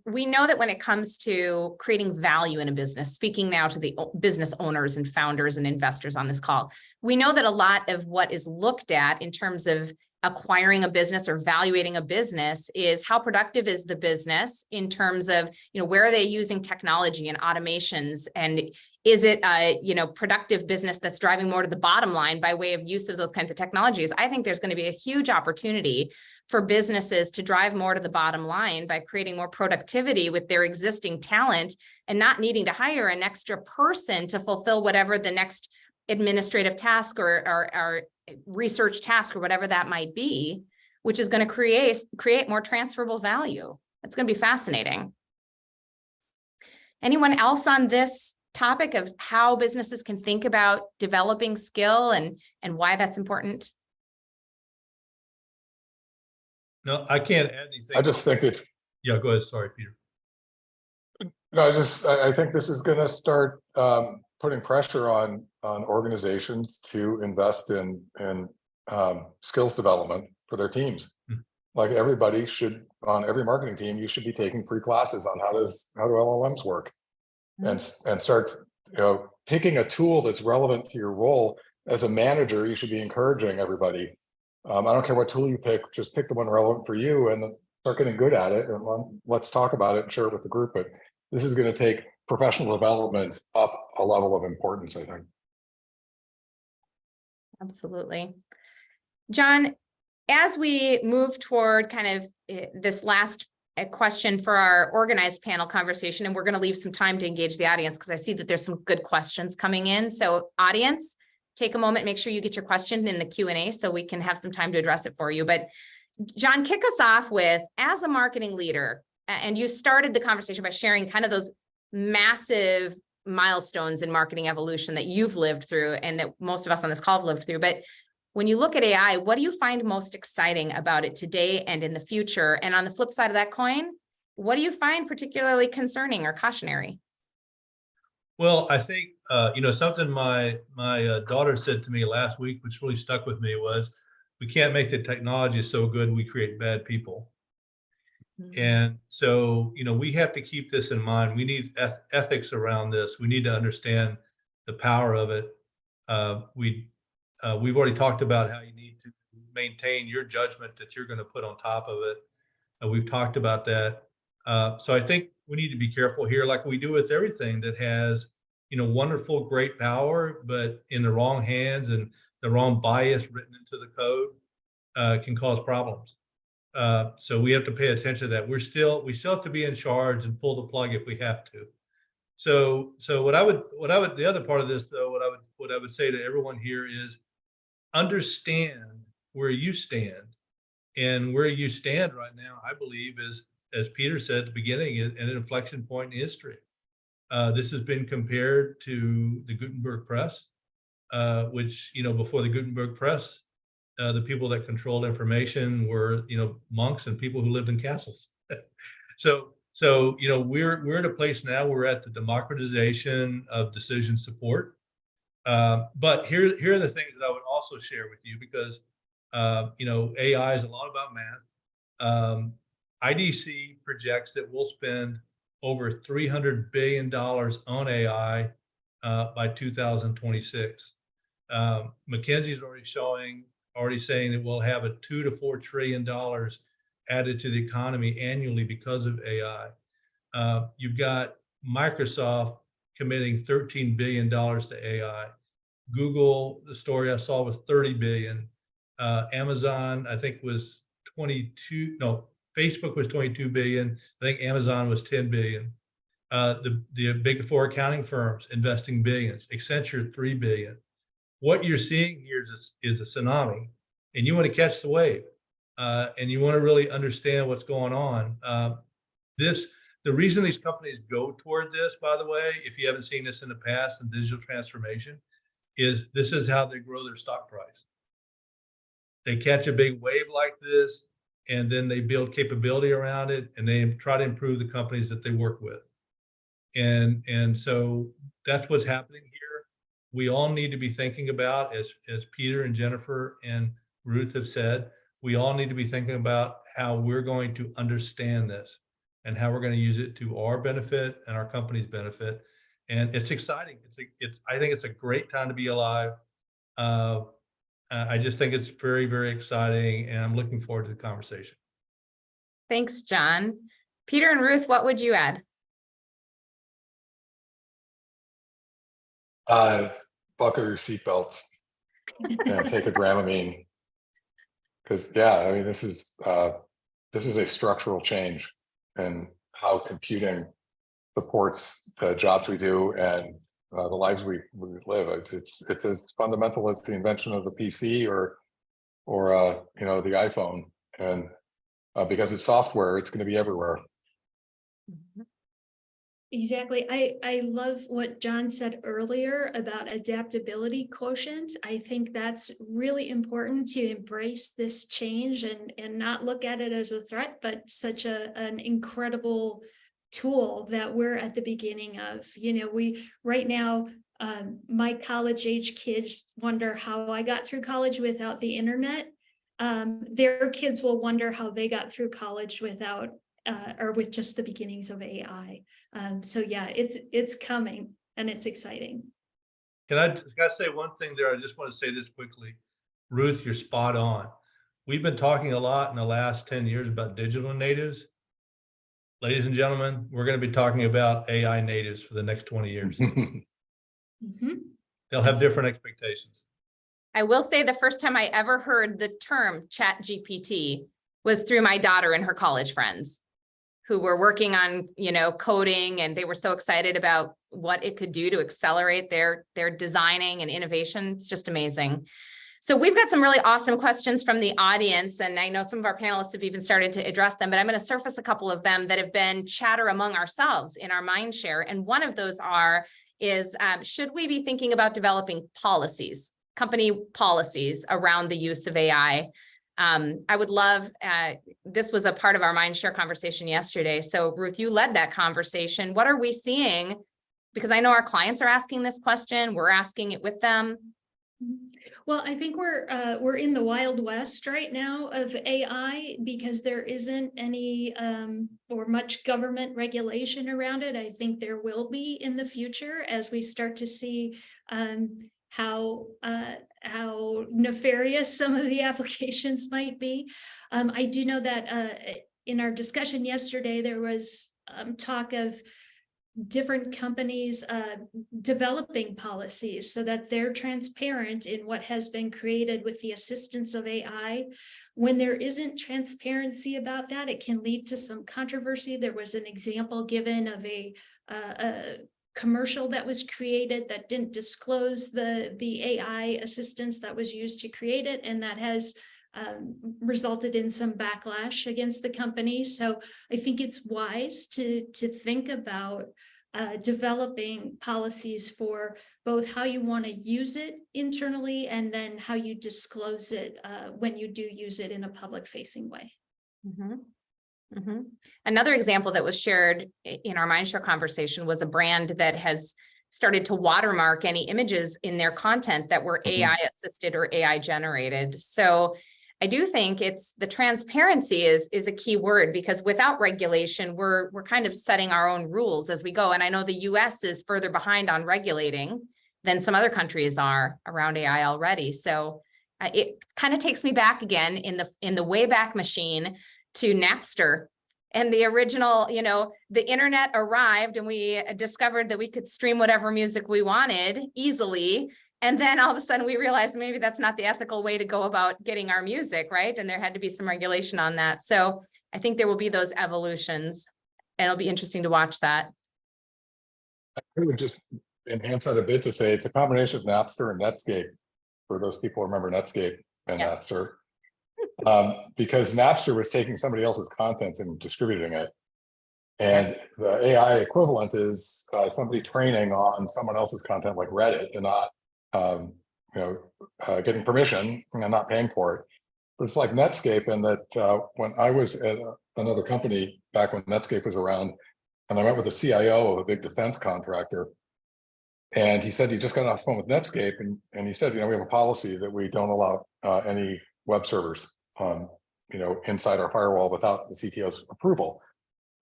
we know that when it comes to creating value in a business, speaking now to the business owners and founders and investors on this call, we know that a lot of what is looked at in terms of acquiring a business or valuating a business is how productive is the business in terms of, where are they using technology and automations, and is it a, productive business that's driving more to the bottom line by way of use of those kinds of technologies. I think there's going to be a huge opportunity for businesses to drive more to the bottom line by creating more productivity with their existing talent and not needing to hire an extra person to fulfill whatever the next administrative task or research task or whatever that might be, which is going to create more transferable value. It's going to be fascinating. Anyone else on this topic of how businesses can think about developing skill and why that's important? No, I can't add anything. I just think it's. Yeah, go ahead. Sorry, Peter. No, I think this is going to start putting pressure on organizations to invest in skills development for their teams. Like everybody should, on every marketing team, you should be taking free classes on how do LLMs work, and start picking a tool that's relevant to your role. As a manager, you should be encouraging everybody. I don't care what tool you pick, just pick the one relevant for you and start getting good at it. And let's talk about it and share it with the group. But this is going to take professional development up a level of importance, I think. Absolutely. John, as we move toward kind of this last question for our organized panel conversation, and we're going to leave some time to engage the audience because I see that there's some good questions coming in. So audience, take a moment, make sure you get your question in the Q&A so we can have some time to address it for you. But John, kick us off with, as a marketing leader, and you started the conversation by sharing kind of those massive milestones in marketing evolution that you've lived through and that most of us on this call have lived through. But when you look at AI, what do you find most exciting about it today and in the future? And on the flip side of that coin, what do you find particularly concerning or cautionary? Well, I think, something my daughter said to me last week, which really stuck with me, was we can't make the technology so good we create bad people. And so, we have to keep this in mind. We need ethics around this. We need to understand the power of it. We've already talked about how you need to maintain your judgment that you're going to put on top of it. We've talked about that. So I think we need to be careful here, like we do with everything that has, wonderful, great power, but in the wrong hands and the wrong bias written into the code can cause problems. So we have to pay attention to that. We still have to be in charge and pull the plug if we have to. So the other part of this though, what I would say to everyone here is understand where you stand, and where you stand right now, I believe, is, as Peter said at the beginning, an inflection point in history. This has been compared to the Gutenberg press, which, before the Gutenberg press, the people that controlled information were, monks and people who lived in castles. So we're at a place now, we're at the democratization of decision support. But here are the things that I would also share with you, because, AI is a lot about math. IDC projects that we'll spend over $300 billion on AI by 2026. McKinsey's already saying that we'll have a $2 to $4 trillion added to the economy annually because of AI. You've got Microsoft committing $13 billion to AI. Google, the story I saw, was 30 billion. Amazon, I think, was Facebook was 22 billion. I think Amazon was 10 billion. The big four accounting firms investing billions. Accenture, 3 billion. What you're seeing here is a tsunami, and you want to catch the wave, and you want to really understand what's going on. The reason these companies go toward this, by the way, if you haven't seen this in the past in digital transformation, is this is how they grow their stock price. They catch a big wave like this, and then they build capability around it, and they try to improve the companies that they work with. And so that's what's happening here. We all need to be thinking about, as Peter and Jennifer and Ruth have said, we all need to be thinking about how we're going to understand this and how we're going to use it to our benefit and our company's benefit. And it's exciting. I think it's a great time to be alive. I just think it's very, very exciting, and I'm looking forward to the conversation. Thanks, John. Peter and Ruth, what would you add? Buckle your seatbelts and take a Dramamine, because this is a structural change in how computing supports the jobs we do and the lives we live. It's as fundamental as the invention of the PC or the iPhone, and because it's software, it's going to be everywhere. Exactly. I love what John said earlier about adaptability quotient. I think that's really important to embrace this change and not look at it as a threat, but such an incredible tool that we're at the beginning of. We right now, my college age kids wonder how I got through college without the internet. Their kids will wonder how they got through college without or with just the beginnings of AI. So yeah, it's coming, and it's exciting. Can I say one thing there? I just want to say this quickly. Ruth, you're spot on. We've been talking a lot in the last 10 years about digital natives. Ladies and gentlemen, we're going to be talking about AI natives for the next 20 years. They'll have different expectations. I will say the first time I ever heard the term ChatGPT was through my daughter and her college friends, who were working on, coding, and they were so excited about what it could do to accelerate their designing and innovation. It's just amazing. So we've got some really awesome questions from the audience, and I know some of our panelists have even started to address them, but I'm going to surface a couple of them that have been chatter among ourselves in our mind share. And one of those is, should we be thinking about developing policies, company policies around the use of AI? I would love, this was a part of our Mindshare conversation yesterday. So Ruth, you led that conversation. What are we seeing? Because I know our clients are asking this question. We're asking it with them. Well, I think we're in the Wild West right now of AI because there isn't any or much government regulation around it. I think there will be in the future as we start to see how nefarious some of the applications might be. I do know that in our discussion yesterday, there was talk of different companies developing policies so that they're transparent in what has been created with the assistance of AI. When there isn't transparency about that, it can lead to some controversy. There was an example given of a commercial that was created that didn't disclose the AI assistance that was used to create it, and that has resulted in some backlash against the company. So I think it's wise to think about developing policies for both how you want to use it internally and then how you disclose it when you do use it in a public facing way. Mm-hmm. Mm-hmm. Another example that was shared in our Mindshare conversation was a brand that has started to watermark any images in their content that were AI assisted or AI generated. So I do think it's the transparency is a key word, because without regulation, we're kind of setting our own rules as we go. And I know the US is further behind on regulating than some other countries are around AI already. So it kind of takes me back again in the Wayback Machine to Napster. And the original, the internet arrived and we discovered that we could stream whatever music we wanted easily. And then all of a sudden we realized maybe that's not the ethical way to go about getting our music, right? And there had to be some regulation on that. So I think there will be those evolutions, and it'll be interesting to watch that. I would just enhance that a bit to say it's a combination of Napster and Netscape, for those people who remember Netscape and Yes. Napster. Because Napster was taking somebody else's content and distributing it. And the AI equivalent is somebody training on someone else's content like Reddit and not getting permission and not paying for it. But it's like Netscape, in that when I was at another company back when Netscape was around, and I met with the CIO of a big defense contractor, and he said he just got off the phone with Netscape, and he said, we have a policy that we don't allow any web servers inside our firewall without the CTO's approval.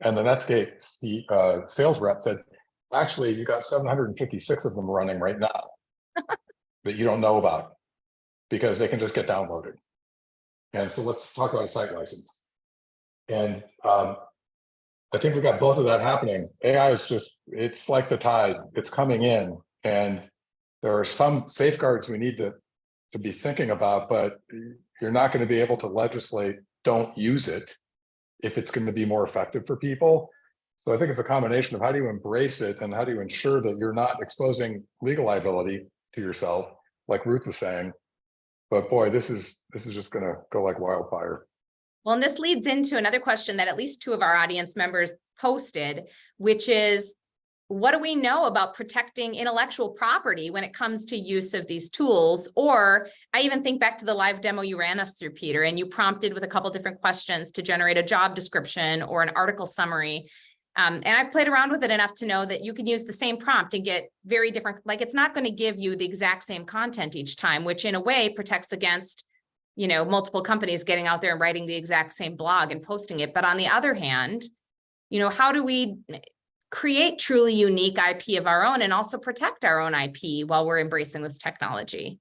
And the Netscape sales rep said, actually, you got 756 of them running right now that you don't know about, because they can just get downloaded. And so let's talk about a site license. And I think we've got both of that happening. AI is it's like the tide, it's coming in, and there are some safeguards we need to be thinking about, but you're not going to be able to legislate, don't use it, if it's going to be more effective for people. So I think it's a combination of how do you embrace it and how do you ensure that you're not exposing legal liability to yourself, like Ruth was saying. But boy, this is just going to go like wildfire. Well, and this leads into another question that at least two of our audience members posted, which is, what do we know about protecting intellectual property when it comes to use of these tools? Or I even think back to the live demo you ran us through, Peter, and you prompted with a couple different questions to generate a job description or an article summary. And I've played around with it enough to know that you can use the same prompt and get very different, like it's not going to give you the exact same content each time, which in a way protects against, multiple companies getting out there and writing the exact same blog and posting it. But on the other hand, how do we create truly unique IP of our own and also protect our own IP while we're embracing this technology?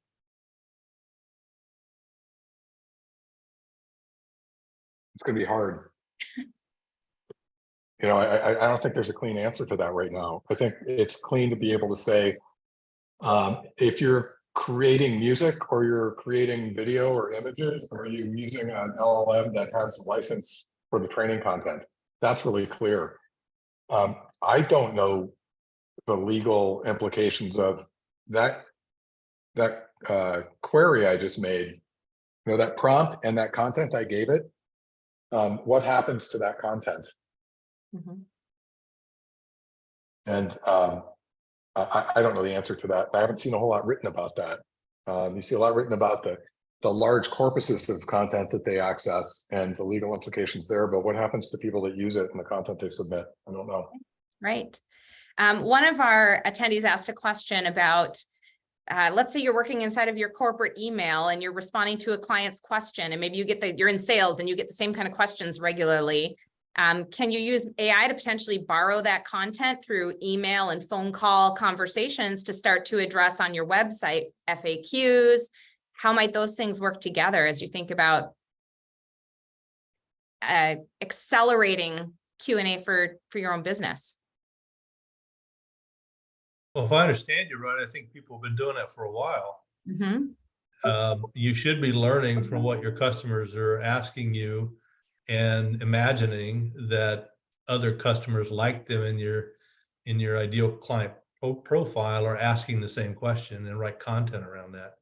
It's going to be hard. I don't think there's a clean answer to that right now. I think it's clean to be able to say, if you're creating music or you're creating video or images, or you're using an LLM that has a license for the training content, that's really clear. I don't know the legal implications of that query I just made, that prompt and that content I gave it. What happens to that content? Mm-hmm. And I don't know the answer to that. I haven't seen a whole lot written about that. You see a lot written about the large corpuses of content that they access and the legal implications there, but what happens to people that use it and the content they submit? I don't know. Right. One of our attendees asked a question about, let's say you're working inside of your corporate email and you're responding to a client's question, and maybe you're in sales and you get the same kind of questions regularly. Can you use AI to potentially borrow that content through email and phone call conversations to start to address on your website FAQs? How might those things work together as you think about accelerating Q&A for your own business? Well, if I understand you right, I think people have been doing that for a while. Mm-hmm. You should be learning from what your customers are asking you and imagining that other customers like them in your ideal client profile are asking the same question and write content around that.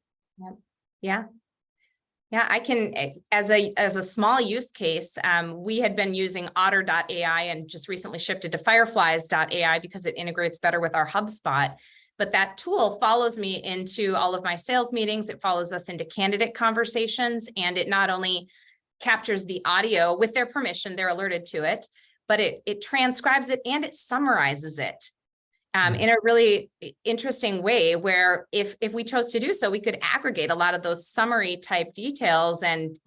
Yeah. Yeah, I can, as a small use case, we had been using otter.ai and just recently shifted to fireflies.ai because it integrates better with our HubSpot. But that tool follows me into all of my sales meetings. It follows us into candidate conversations, and it not only captures the audio with their permission, they're alerted to it, but it transcribes it and it summarizes it. In a really interesting way where if we chose to do so, we could aggregate a lot of those summary type details and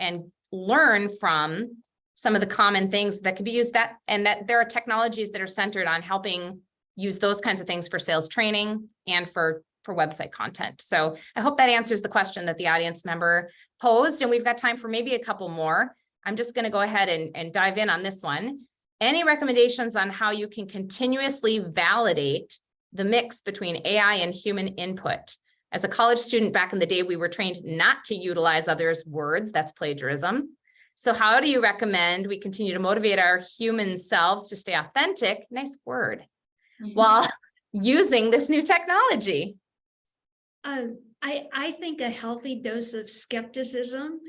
learn from some of the common things that could be used, and that there are technologies that are centered on helping use those kinds of things for sales training and for website content. So I hope that answers the question that the audience member posed, and we've got time for maybe a couple more. I'm just going to go ahead and dive in on this one. Any recommendations on how you can continuously validate the mix between AI and human input? As a college student back in the day, we were trained not to utilize others' words. That's plagiarism. So how do you recommend we continue to motivate our human selves to stay authentic, nice word, while using this new technology? I think a healthy dose of skepticism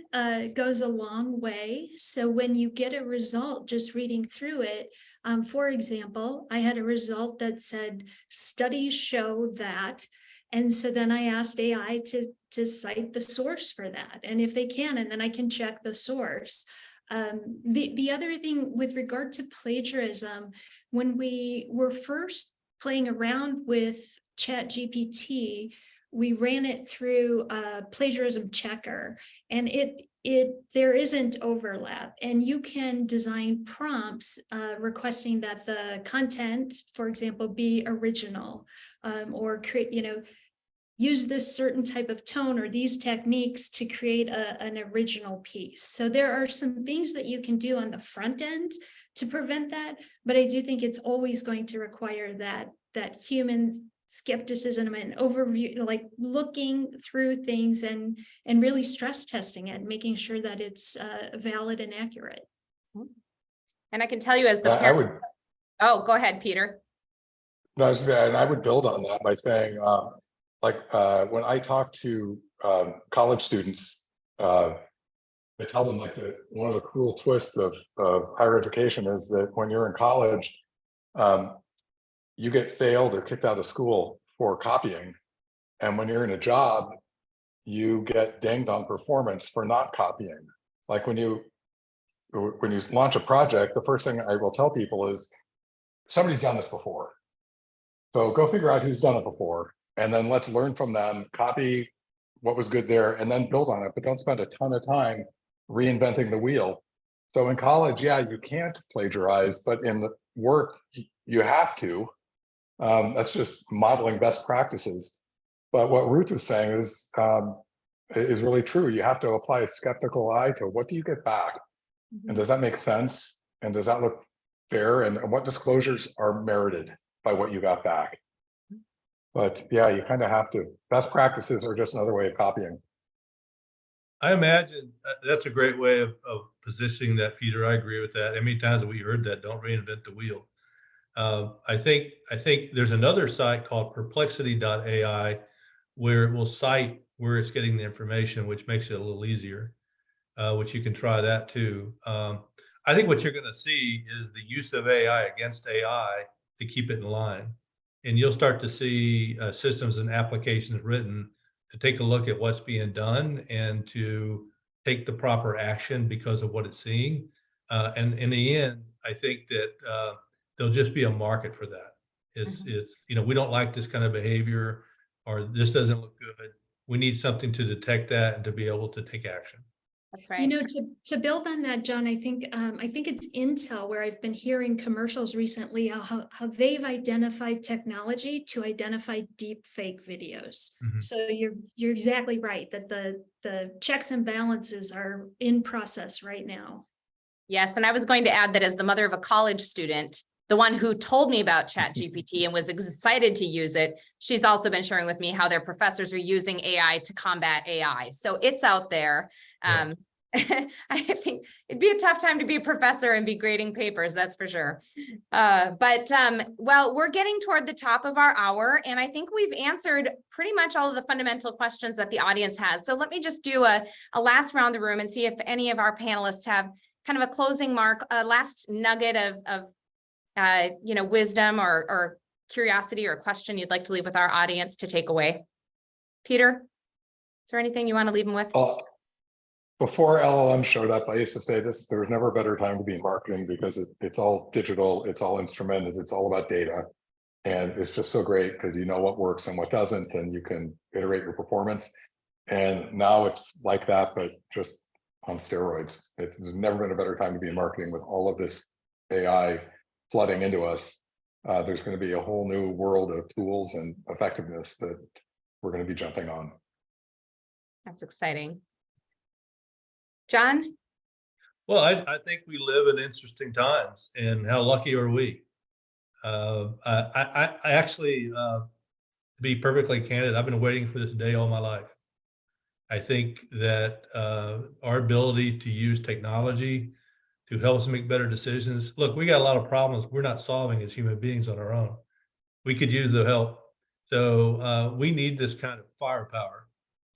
goes a long way. So when you get a result, just reading through it, for example, I had a result that said, studies show that. And so then I asked AI to cite the source for that. And if they can, and then I can check the source. The other thing with regard to plagiarism, when we were first playing around with ChatGPT, we ran it through a plagiarism checker, and there isn't overlap, and you can design prompts requesting that the content, for example, be original, or create, use this certain type of tone or these techniques to create an original piece. So there are some things that you can do on the front end to prevent that, but I do think it's always going to require that human skepticism and overview, like looking through things and really stress testing it, making sure that it's valid and accurate. And I can tell you as the parent, oh, go ahead, Peter. No, I would build on that by saying, when I talk to college students, I tell them one of the cruel twists of higher education is that when you're in college, you get failed or kicked out of school for copying. And when you're in a job, you get dinged on performance for not copying. Like when you launch a project, the first thing I will tell people is somebody's done this before. So go figure out who's done it before, and then let's learn from them, copy what was good there, and then build on it. But don't spend a ton of time reinventing the wheel. So in college, yeah, you can't plagiarize, but in the work, you have to. That's just modeling best practices. But what Ruth was saying is really true. You have to apply a skeptical eye to what do you get back? And does that make sense? And does that look fair? And what disclosures are merited by what you got back? But yeah, you kind of have to. Best practices are just another way of copying. I imagine that's a great way of positioning that, Peter. I agree with that. How many times have we heard that? Don't reinvent the wheel. I think there's another site called perplexity.ai where it will cite where it's getting the information, which makes it a little easier, which you can try that too. I think what you're going to see is the use of AI against AI to keep it in line. and you'll start to see systems and applications written to take a look at what's being done and to take the proper action because of what it's seeing. And in the end, I think that there'll just be a market for that. It's, we don't like this kind of behavior, or this doesn't look good. We need something to detect that and to be able to take action. That's right. To build on that, John, I think it's Intel where I've been hearing commercials recently how they've identified technology to identify deep fake videos. So you're exactly right that the checks and balances are in process right now. Yes, and I was going to add that as the mother of a college student, the one who told me about ChatGPT and was excited to use it, she's also been sharing with me how their professors are using AI to combat AI. So it's out there. Yeah. I think it'd be a tough time to be a professor and be grading papers, that's for sure. Well, we're getting toward the top of our hour, and I think we've answered pretty much all of the fundamental questions that the audience has. So let me just do a last round the room and see if any of our panelists have kind of a closing mark, a last nugget of wisdom or curiosity or question you'd like to leave with our audience to take away. Peter, is there anything you want to leave them with? Before LLM showed up, I used to say this: there was never a better time to be in marketing because it's all digital, it's all instrumented, it's all about data. And it's just so great because you know what works and what doesn't, and you can iterate your performance. And now it's like that, but just on steroids. There's never been a better time to be in marketing with all of this AI flooding into us. There's going to be a whole new world of tools and effectiveness that we're going to be jumping on. That's exciting. John? Well, I think we live in interesting times, and how lucky are we? I actually, to be perfectly candid, I've been waiting for this day all my life. I think that our ability to use technology to help us make better decisions. Look, we got a lot of problems we're not solving as human beings on our own. We could use the help. So we need this kind of firepower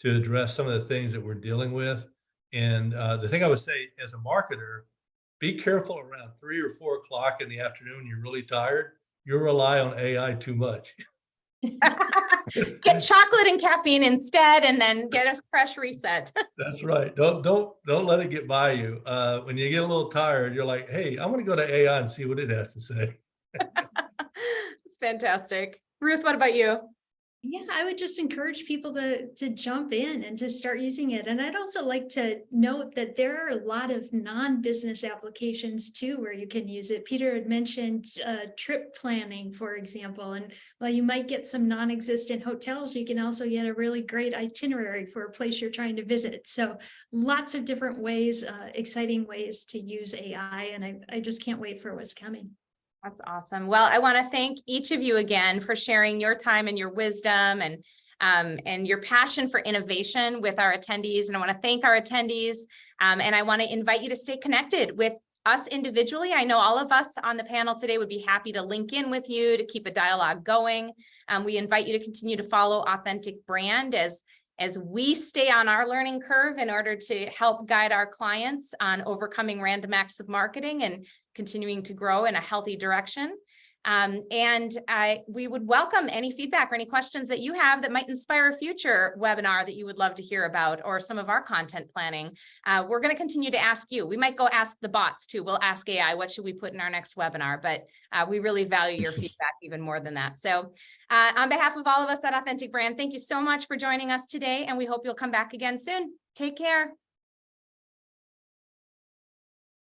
to address some of the things that we're dealing with. And the thing I would say as a marketer, be careful around 3 or 4 o'clock in the afternoon, you're really tired, you'll rely on AI too much. Get chocolate and caffeine instead, and then get a fresh reset. That's right. Don't let it get by you. When you get a little tired, you're like, hey, I'm going to go to AI and see what it has to say. It's fantastic. Ruth, what about you? Yeah, I would just encourage people to jump in and to start using it. And I'd also like to note that there are a lot of non-business applications too, where you can use it. Peter had mentioned trip planning, for example, and while you might get some non-existent hotels, you can also get a really great itinerary for a place you're trying to visit. So lots of different ways, exciting ways to use AI. And I just can't wait for what's coming. That's awesome. Well, I want to thank each of you again for sharing your time and your wisdom and your passion for innovation with our attendees. And I want to thank our attendees. And I want to invite you to stay connected with us individually. I know all of us on the panel today would be happy to link in with you to keep a dialogue going. We invite you to continue to follow Authentic Brand as we stay on our learning curve in order to help guide our clients on overcoming random acts of marketing and continuing to grow in a healthy direction. We would welcome any feedback or any questions that you have that might inspire a future webinar that you would love to hear about, or some of our content planning. We're going to continue to ask you. We might go ask the bots too. We'll ask AI, what should we put in our next webinar? But we really value your feedback even more than that. So on behalf of all of us at Authentic Brand, thank you so much for joining us today, and we hope you'll come back again soon. Take care.